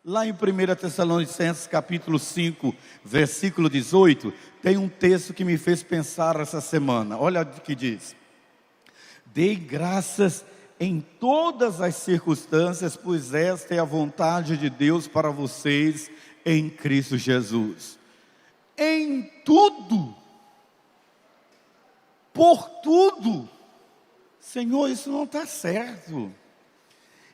Lá em 1 Tessalonicenses capítulo 5, versículo 18, tem um texto que me fez pensar essa semana. Olha o que diz: dei graças em todas as circunstâncias, pois esta é a vontade de Deus para vocês em Cristo Jesus. Em tudo, por tudo. Senhor, isso não está certo.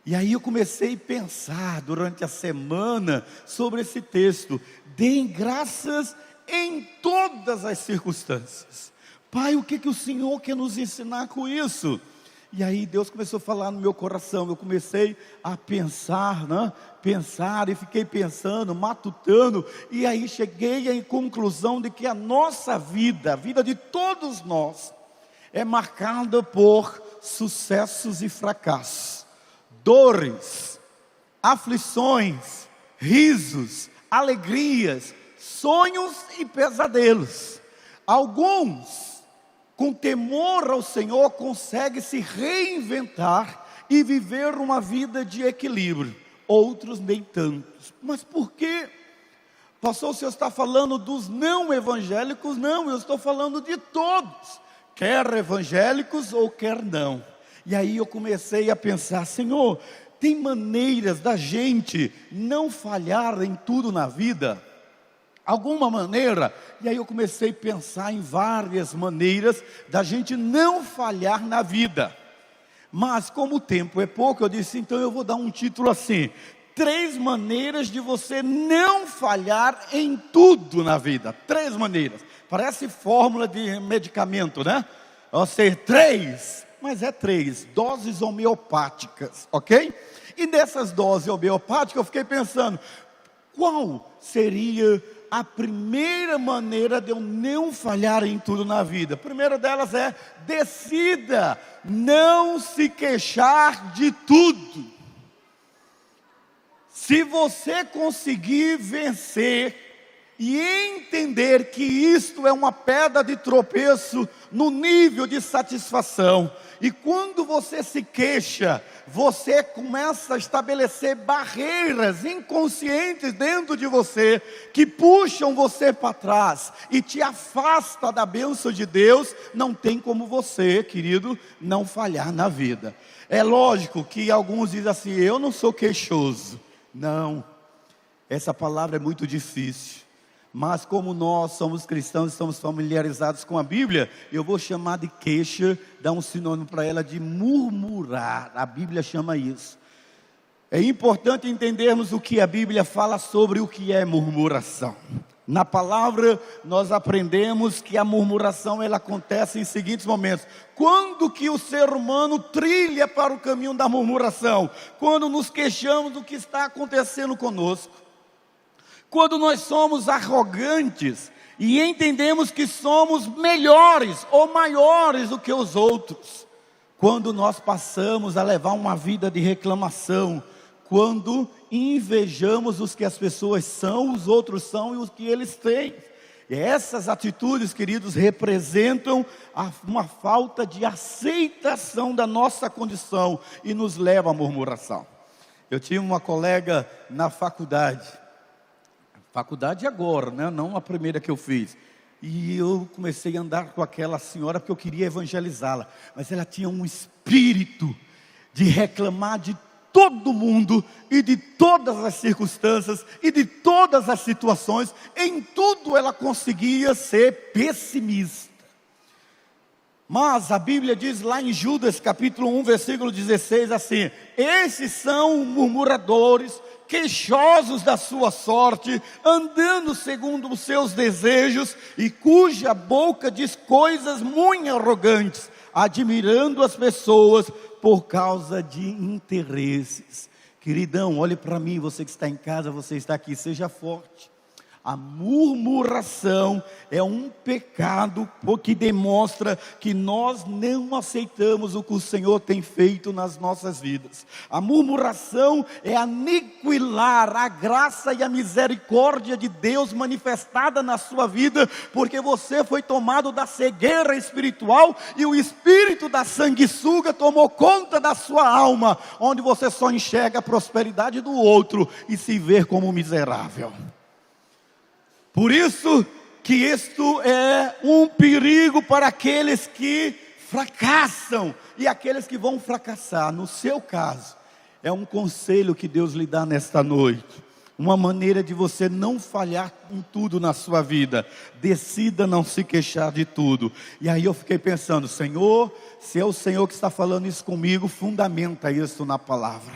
E aí eu comecei a pensar durante a semana sobre esse texto. Deem graças em todas as circunstâncias. Pai, o que o Senhor quer nos ensinar com isso? E aí Deus começou a falar no meu coração. Eu comecei a pensar, e fiquei pensando, matutando. E aí cheguei à conclusão de que a nossa vida, a vida de todos nós, é marcada por sucessos e fracassos, dores, aflições, risos, alegrias, sonhos e pesadelos. Alguns, com temor ao Senhor, conseguem se reinventar e viver uma vida de equilíbrio. Outros nem tantos. Mas por quê? Pastor, o senhor está falando dos não evangélicos? Não, eu estou falando de todos, quer evangélicos ou quer não. E aí eu comecei a pensar: Senhor, tem maneiras da gente não falhar em tudo na vida? Alguma maneira? E aí eu comecei a pensar em várias maneiras da gente não falhar na vida. Mas como o tempo é pouco, eu disse, então eu vou dar um título assim: 3 maneiras de você não falhar em tudo na vida. 3 maneiras. Parece fórmula de medicamento, né? Ou seja, 3, mas é 3 doses homeopáticas, ok? E dessas doses homeopáticas eu fiquei pensando, qual seria a primeira maneira de eu não falhar em tudo na vida? A primeira delas é: decida não se queixar de tudo. Se você conseguir vencer e entender que isto é uma pedra de tropeço no nível de satisfação, e quando você se queixa, você começa a estabelecer barreiras inconscientes dentro de você, que puxam você para trás e te afasta da bênção de Deus. Não tem como você, querido, não falhar na vida. É lógico que alguns dizem assim: eu não sou queixoso. Não, essa palavra é muito difícil. Mas como nós somos cristãos, estamos familiarizados com a Bíblia, eu vou chamar de queixa, dar um sinônimo para ela de murmurar. A Bíblia chama isso. É importante entendermos o que a Bíblia fala sobre o que é murmuração. Na palavra nós aprendemos que a murmuração ela acontece em seguintes momentos: quando que o ser humano trilha para o caminho da murmuração? Quando nos queixamos do que está acontecendo conosco. Quando nós somos arrogantes e entendemos que somos melhores ou maiores do que os outros. Quando nós passamos a levar uma vida de reclamação. Quando invejamos os que as pessoas são, os outros são e os que eles têm. E essas atitudes, queridos, representam uma falta de aceitação da nossa condição e nos leva à murmuração. Eu tinha uma colega na faculdade agora, né? Não a primeira que eu fiz. E eu comecei a andar com aquela senhora porque eu queria evangelizá-la. Mas ela tinha um espírito de reclamar de todo mundo e de todas as circunstâncias e de todas as situações. Em tudo ela conseguia ser pessimista. Mas a Bíblia diz lá em Judas capítulo 1 versículo 16 assim: esses são murmuradores, queixosos da sua sorte, andando segundo os seus desejos, e cuja boca diz coisas muito arrogantes, admirando as pessoas por causa de interesses. Queridão, olhe para mim, você que está em casa, você está aqui, seja forte. A murmuração é um pecado que demonstra que nós não aceitamos o que o Senhor tem feito nas nossas vidas. A murmuração é aniquilar a graça e a misericórdia de Deus manifestada na sua vida, porque você foi tomado da cegueira espiritual e o espírito da sanguessuga tomou conta da sua alma, onde você só enxerga a prosperidade do outro e se vê como miserável. Por isso que isto é um perigo para aqueles que fracassam e aqueles que vão fracassar. No seu caso, é um conselho que Deus lhe dá nesta noite, uma maneira de você não falhar em tudo na sua vida. Decida não se queixar de tudo. E aí eu fiquei pensando, Senhor, se é o Senhor que está falando isso comigo, fundamenta isso na palavra.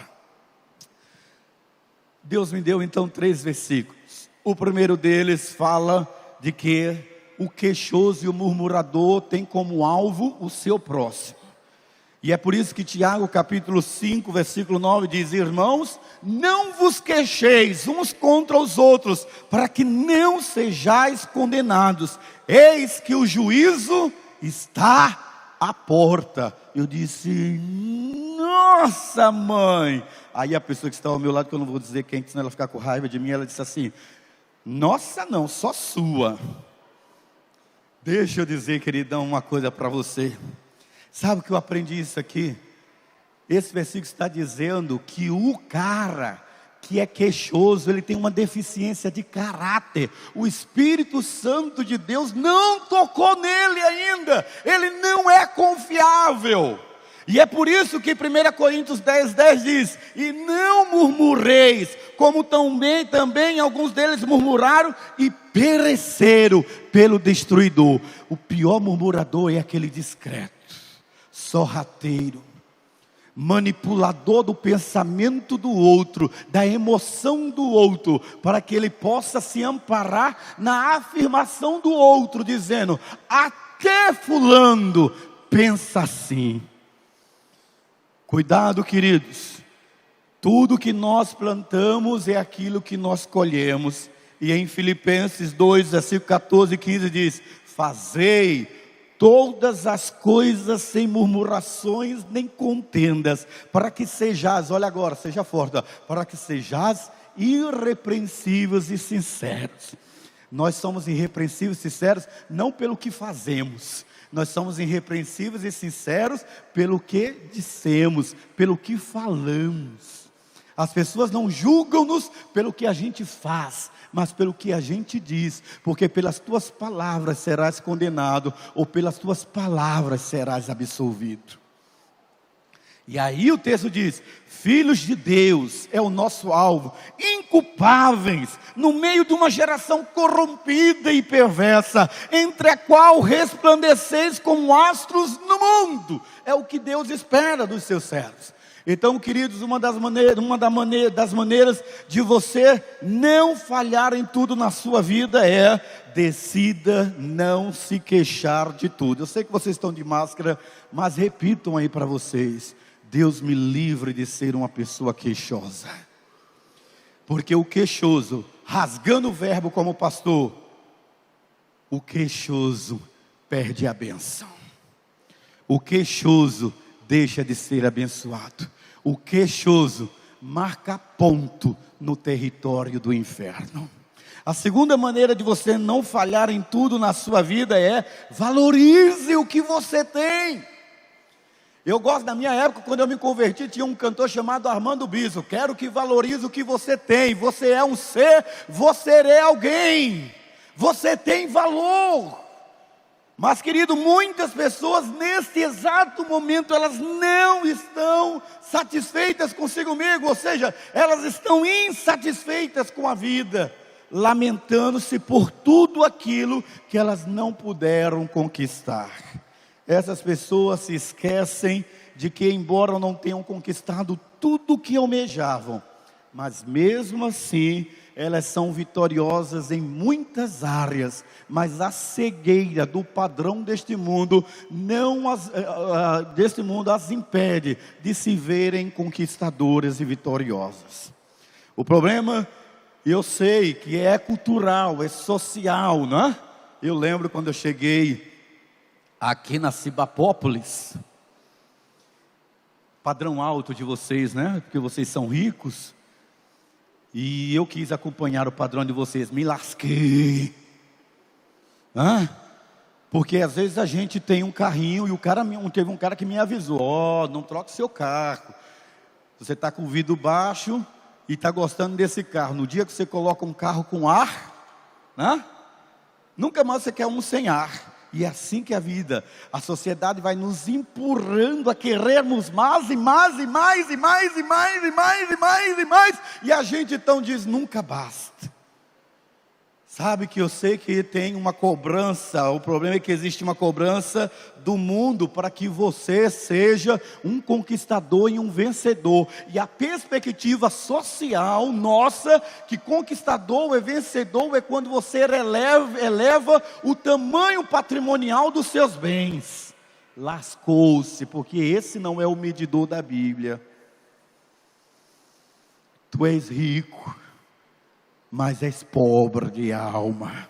Deus me deu então 3 versículos. O primeiro deles fala de que o queixoso e o murmurador tem como alvo o seu próximo. E é por isso que Tiago capítulo 5 versículo 9 diz: irmãos, não vos queixeis uns contra os outros, para que não sejais condenados. Eis que o juízo está à porta. Eu disse, nossa mãe. Aí a pessoa que estava ao meu lado, que eu não vou dizer quem, senão ela ficar com raiva de mim, ela disse assim, nossa não, só sua. Deixa eu dizer, queridão, uma coisa para você. Sabe o que eu aprendi isso aqui? Esse versículo está dizendo que o cara que é queixoso, ele tem uma deficiência de caráter. O Espírito Santo de Deus não tocou nele ainda. Ele não é confiável. E é por isso que 1 Coríntios 10:10 diz, e não murmureis, como também alguns deles murmuraram e pereceram pelo destruidor. O pior murmurador é aquele discreto, sorrateiro, manipulador do pensamento do outro, da emoção do outro, para que ele possa se amparar na afirmação do outro, dizendo, até fulano pensa assim. Cuidado, queridos, tudo que nós plantamos é aquilo que nós colhemos. E em Filipenses 2, versículo 14 e 15 diz, fazei todas as coisas sem murmurações nem contendas, para que sejais, olha agora, seja forte, para que sejais irrepreensíveis e sinceros. Nós somos irrepreensíveis e sinceros não pelo que fazemos, nós somos irrepreensíveis e sinceros pelo que dissemos, pelo que falamos. As pessoas não julgam-nos pelo que a gente faz, mas pelo que a gente diz, porque pelas tuas palavras serás condenado, ou pelas tuas palavras serás absolvido. E aí o texto diz, filhos de Deus é o nosso alvo, inculpáveis, no meio de uma geração corrompida e perversa, entre a qual resplandeceis como astros no mundo, é o que Deus espera dos seus servos. Então, queridos, uma das maneiras de você não falhar em tudo na sua vida é, decida não se queixar de tudo. Eu sei que vocês estão de máscara, mas repitam aí para vocês, Deus me livre de ser uma pessoa queixosa. Porque o queixoso, rasgando o verbo como pastor, o queixoso perde a bênção. O queixoso deixa de ser abençoado. O queixoso marca ponto no território do inferno. A segunda maneira de você não falhar em tudo na sua vida é, valorize o que você tem. Eu gosto, na minha época, quando eu me converti, tinha um cantor chamado Armando Biso. Quero que valorize o que você tem. Você é um ser, você é alguém. Você tem valor. Mas, querido, muitas pessoas, nesse exato momento, elas não estão satisfeitas consigo mesmo. Ou seja, elas estão insatisfeitas com a vida, lamentando-se por tudo aquilo que elas não puderam conquistar. Essas pessoas se esquecem de que, embora não tenham conquistado tudo o que almejavam, mas mesmo assim, elas são vitoriosas em muitas áreas, mas a cegueira do padrão deste mundo, as impede de se verem conquistadoras e vitoriosas. O problema Eu sei que é cultural, é social, não é? Eu lembro quando eu cheguei aqui na Cibapópolis, padrão alto de vocês, né? Porque vocês são ricos. E eu quis acompanhar o padrão de vocês, me lasquei. Porque às vezes a gente tem um carrinho e teve um cara que me avisou: não troque seu carro. Você está com o vidro baixo e está gostando desse carro. No dia que você coloca um carro com ar, nunca mais você quer um sem ar. E é assim que a vida, a sociedade vai nos empurrando a querermos mais e mais e mais e mais e mais e mais e mais e mais. E a gente então diz: nunca basta. Sabe que eu sei que tem uma cobrança, o problema é que existe uma cobrança do mundo para que você seja um conquistador e um vencedor. E a perspectiva social nossa, que conquistador é vencedor, é quando você eleva o tamanho patrimonial dos seus bens. Lascou-se, porque esse não é o medidor da Bíblia. Tu és rico, mas és pobre de alma.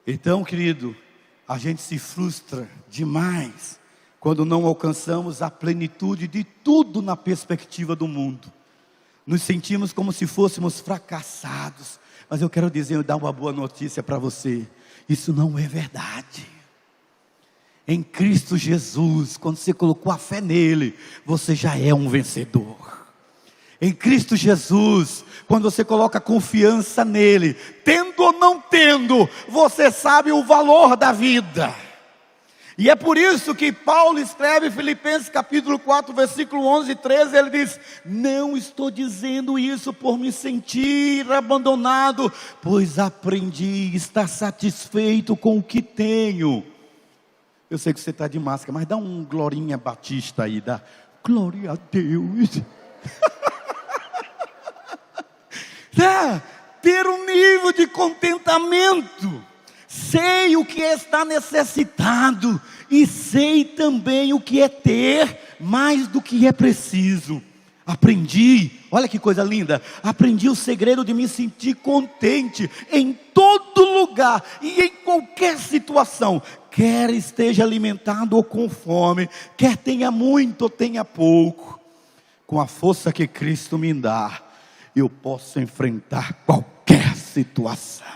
Então, querido, a gente se frustra demais quando não alcançamos a plenitude de tudo na perspectiva do mundo. Nos sentimos como se fôssemos fracassados. Mas eu quero dar uma boa notícia para você: isso não é verdade. Em Cristo Jesus, quando você colocou a fé nele, você já é um vencedor. Em Cristo Jesus, quando você coloca confiança nele, tendo ou não tendo, você sabe o valor da vida. E é por isso que Paulo escreve em Filipenses capítulo 4, versículo 11 e 13, ele diz: não estou dizendo isso por me sentir abandonado, pois aprendi a estar satisfeito com o que tenho. Eu sei que você está de máscara, mas dá um glorinha batista aí, dá glória a Deus. Ter um nível de contentamento. Sei o que é estar necessitado e sei também o que é ter mais do que é preciso. Aprendi, olha que coisa linda, aprendi o segredo de me sentir contente em todo lugar e em qualquer situação, quer esteja alimentado ou com fome, quer tenha muito ou tenha pouco. Com a força que Cristo me dá, eu posso enfrentar qualquer situação.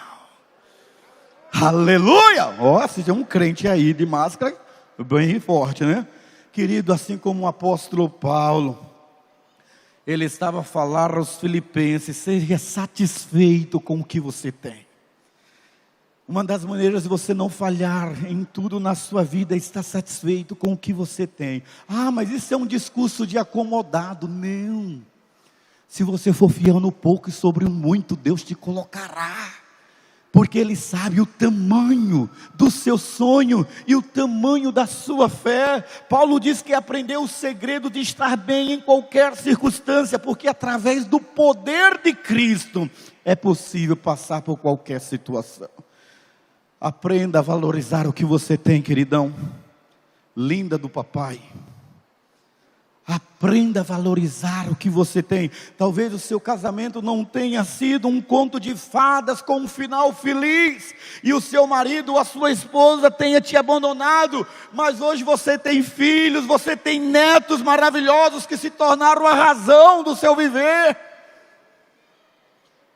Aleluia! Você é um crente aí de máscara bem forte, né? Querido, assim como o apóstolo Paulo, ele estava a falar aos filipenses: seja satisfeito com o que você tem. Uma das maneiras de você não falhar em tudo na sua vida é estar satisfeito com o que você tem. Mas isso é um discurso de acomodado. Não. Se você for fiel no pouco e sobre o muito, Deus te colocará. Porque Ele sabe o tamanho do seu sonho e o tamanho da sua fé. Paulo diz que aprendeu o segredo de estar bem em qualquer circunstância, porque através do poder de Cristo é possível passar por qualquer situação. Aprenda a valorizar o que você tem, queridão. Linda do papai. Aprenda a valorizar o que você tem. Talvez o seu casamento não tenha sido um conto de fadas com um final feliz, e o seu marido ou a sua esposa tenha te abandonado, mas hoje você tem filhos, você tem netos maravilhosos que se tornaram a razão do seu viver.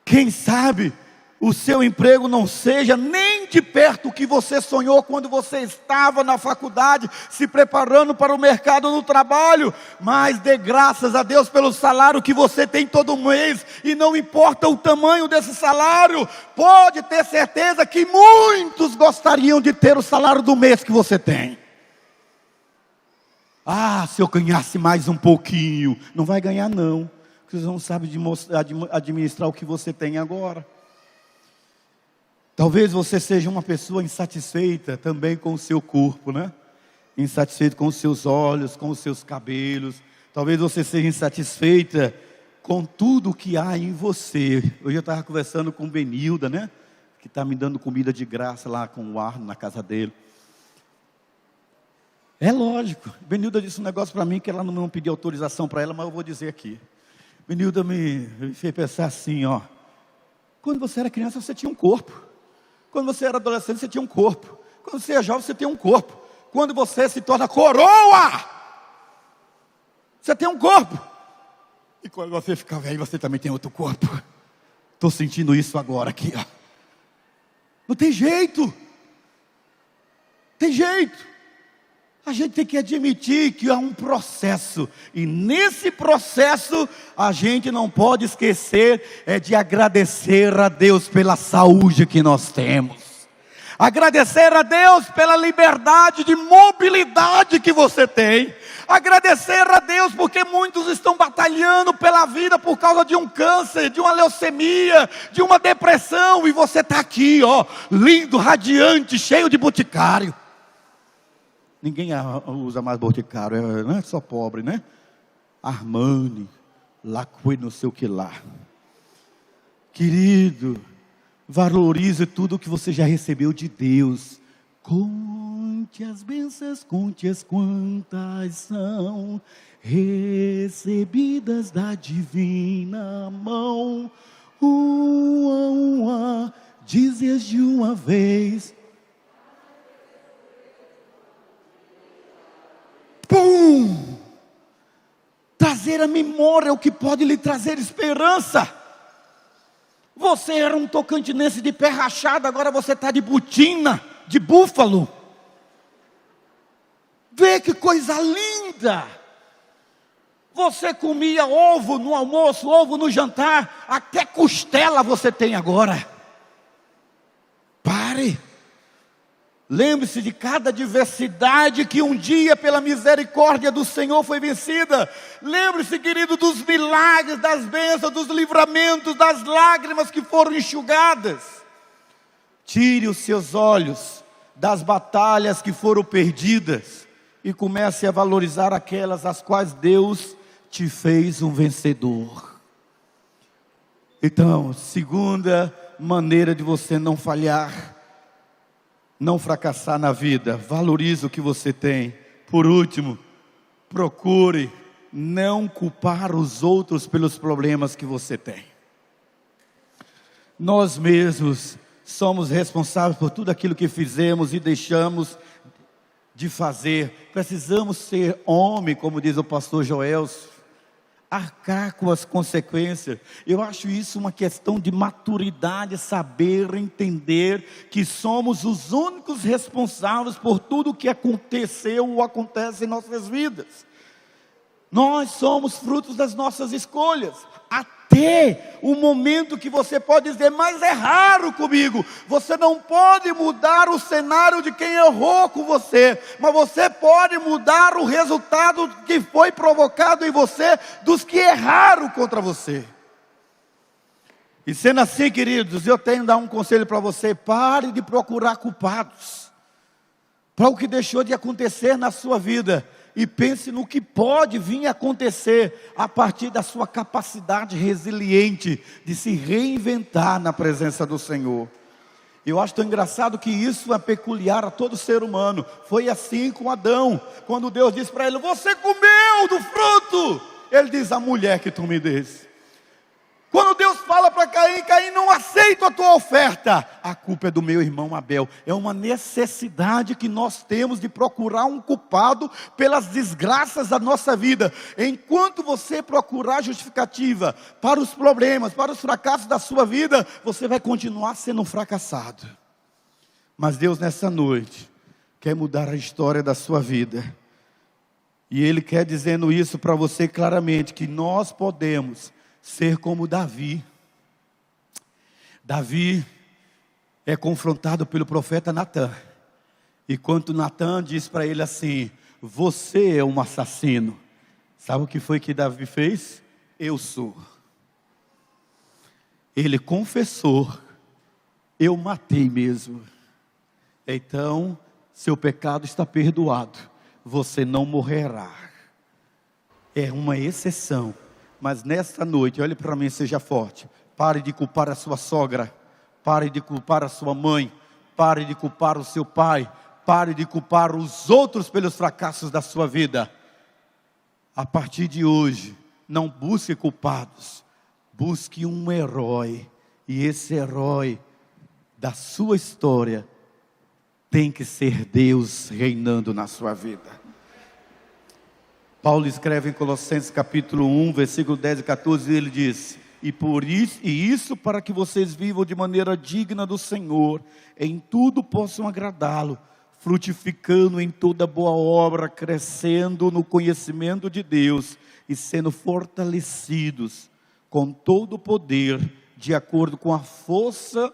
Quem sabe o seu emprego não seja nem de perto o que você sonhou quando você estava na faculdade, se preparando para o mercado do trabalho, mas dê graças a Deus pelo salário que você tem todo mês, e não importa o tamanho desse salário, pode ter certeza que muitos gostariam de ter o salário do mês que você tem. Se eu ganhasse mais um pouquinho. Não vai ganhar não, porque você não sabe administrar o que você tem agora. Talvez você seja uma pessoa insatisfeita também com o seu corpo, né? Insatisfeito com os seus olhos, com os seus cabelos. Talvez você seja insatisfeita com tudo que há em você. Hoje eu estava conversando com o Benilda, né? Que está me dando comida de graça lá com o Arno na casa dele. É lógico. Benilda disse um negócio para mim que ela não pediu autorização para ela, mas eu vou dizer aqui. Benilda me fez pensar assim, ó. Quando você era criança, você tinha um corpo. Quando você era adolescente, você tinha um corpo. Quando você é jovem, você tem um corpo. Quando você se torna coroa, você tem um corpo. E quando você fica velho, você também tem outro corpo. Estou sentindo isso agora aqui, ó. Não tem jeito. Tem jeito. A gente tem que admitir que há um processo. E nesse processo, a gente não pode esquecer de agradecer a Deus pela saúde que nós temos. Agradecer a Deus pela liberdade de mobilidade que você tem. Agradecer a Deus porque muitos estão batalhando pela vida por causa de um câncer, de uma leucemia, de uma depressão. E você está aqui, ó, lindo, radiante, cheio de boticário. Ninguém usa mais boticário, não é só pobre, né? Armani, Lacoste, não sei o que lá. Querido, valorize tudo que você já recebeu de Deus. Conte as bênçãos, conte-as quantas são recebidas da divina mão. Uma, dizes de uma vez. Pum! Trazer a memória o que pode lhe trazer esperança. Você era um tocantinense de pé rachado, agora você está de botina, de búfalo. Vê que coisa linda. Você comia ovo no almoço, ovo no jantar, até costela você tem agora. Pare. Lembre-se de cada adversidade que um dia, pela misericórdia do Senhor, foi vencida. Lembre-se, querido, dos milagres, das bênçãos, dos livramentos, das lágrimas que foram enxugadas. Tire os seus olhos das batalhas que foram perdidas e comece a valorizar aquelas as quais Deus te fez um vencedor. Então, segunda maneira de você não falhar, não fracassar na vida, valorize o que você tem. Por último, procure não culpar os outros pelos problemas que você tem. Nós mesmos somos responsáveis por tudo aquilo que fizemos e deixamos de fazer. Precisamos ser homem, como diz o pastor Joelso, arcar com as consequências. Eu acho isso uma questão de maturidade, saber entender que somos os únicos responsáveis por tudo que aconteceu ou acontece em nossas vidas. Nós somos frutos das nossas escolhas. Até o momento que você pode dizer, mas é raro comigo. Você não pode mudar o cenário de quem errou com você, mas você pode mudar o resultado que foi provocado em você dos que erraram contra você. E sendo assim, queridos, eu tenho que dar um conselho para você: pare de procurar culpados para o que deixou de acontecer na sua vida. E pense no que pode vir a acontecer a partir da sua capacidade resiliente de se reinventar na presença do Senhor. Eu acho tão engraçado que isso é peculiar a todo ser humano. Foi assim com Adão, quando Deus disse para ele: você comeu do fruto. Ele diz: a mulher que tu me deste. Quando Deus fala para Caim: Caim, não aceito a tua oferta, a culpa é do meu irmão Abel. É uma necessidade que nós temos de procurar um culpado pelas desgraças da nossa vida. Enquanto você procurar justificativa para os problemas, para os fracassos da sua vida, você vai continuar sendo um fracassado. Mas Deus, nessa noite, quer mudar a história da sua vida. E Ele quer, dizendo isso para você claramente, que nós podemos ser como Davi. Davi é confrontado pelo profeta Natã. E quando Natã diz para ele assim: você é um assassino. Sabe o que foi que Davi fez? Eu sou. Ele confessou: eu matei mesmo. Então, seu pecado está perdoado. Você não morrerá. É uma exceção. Mas nesta noite, olhe para mim, seja forte. Pare de culpar a sua sogra. Pare de culpar a sua mãe. Pare de culpar o seu pai. Pare de culpar os outros pelos fracassos da sua vida. A partir de hoje, Não busque culpados, busque um herói. E esse herói da sua história tem que ser Deus reinando na sua vida. Paulo escreve em Colossenses capítulo 1, versículo 10 e 14, ele diz: isso para que vocês vivam de maneira digna do Senhor, em tudo possam agradá-lo, frutificando em toda boa obra, crescendo no conhecimento de Deus e sendo fortalecidos com todo o poder, de acordo com a força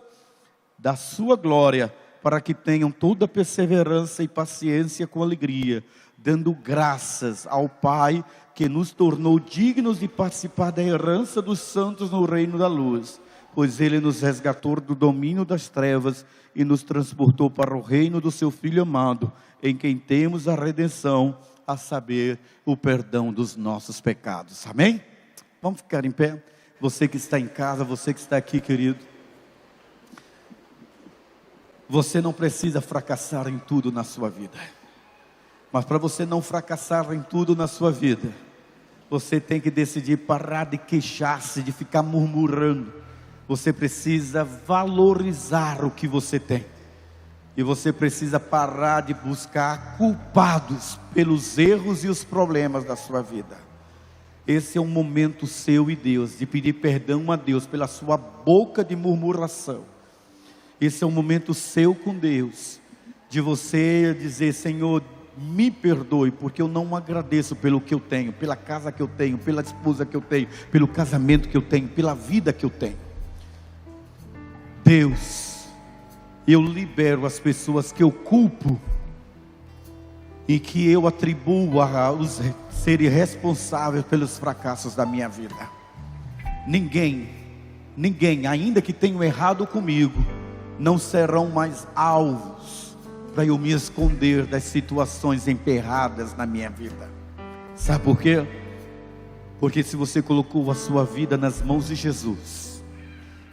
da sua glória, para que tenham toda perseverança e paciência com alegria, dando graças ao Pai que nos tornou dignos de participar da herança dos santos no reino da luz, pois Ele nos resgatou do domínio das trevas e nos transportou para o reino do seu Filho amado, em quem temos a redenção, a saber, o perdão dos nossos pecados. Amém? Vamos ficar em pé? Você que está em casa, você que está aqui, querido. Você não precisa fracassar em tudo na sua vida. Mas para você não fracassar em tudo na sua vida, você tem que decidir parar de queixar-se, de ficar murmurando. Você precisa valorizar o que você tem. E você precisa parar de buscar culpados pelos erros e os problemas da sua vida. Esse é um momento seu e Deus, de pedir perdão a Deus pela sua boca de murmuração. Esse é um momento seu com Deus, de você dizer: Senhor, me perdoe, porque eu não agradeço pelo que eu tenho, pela casa que eu tenho, pela esposa que eu tenho, pelo casamento que eu tenho, pela vida que eu tenho. Deus, eu libero as pessoas que eu culpo e que eu atribuo aos serem responsáveis pelos fracassos da minha vida. Ninguém, ainda que tenham errado comigo, não serão mais alvos para eu me esconder das situações emperradas na minha vida. Sabe por quê? Porque se você colocou a sua vida nas mãos de Jesus,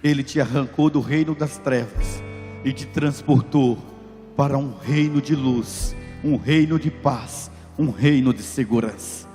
Ele te arrancou do reino das trevas e te transportou para um reino de luz, um reino de paz, um reino de segurança.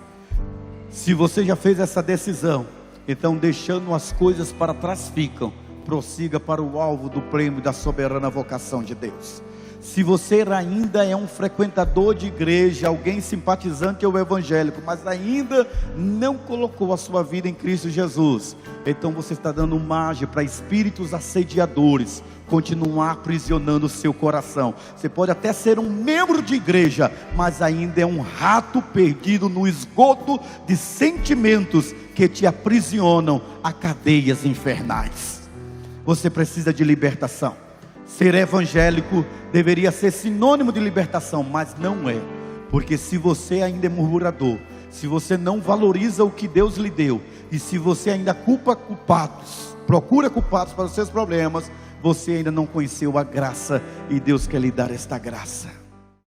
Se você já fez essa decisão, então, deixando as coisas para trás ficam, prossiga para o alvo do prêmio da soberana vocação de Deus. Se você ainda é um frequentador de igreja, alguém simpatizante ao evangélico, mas ainda não colocou a sua vida em Cristo Jesus, então você está dando margem para espíritos assediadores continuar aprisionando o seu coração. Você pode até ser um membro de igreja, mas ainda é um rato perdido no esgoto de sentimentos que te aprisionam a cadeias infernais. Você precisa de libertação. Ser evangélico deveria ser sinônimo de libertação, mas não é. Porque se você ainda é murmurador, se você não valoriza o que Deus lhe deu, e se você ainda procura culpados para os seus problemas, você ainda não conheceu a graça, e Deus quer lhe dar esta graça.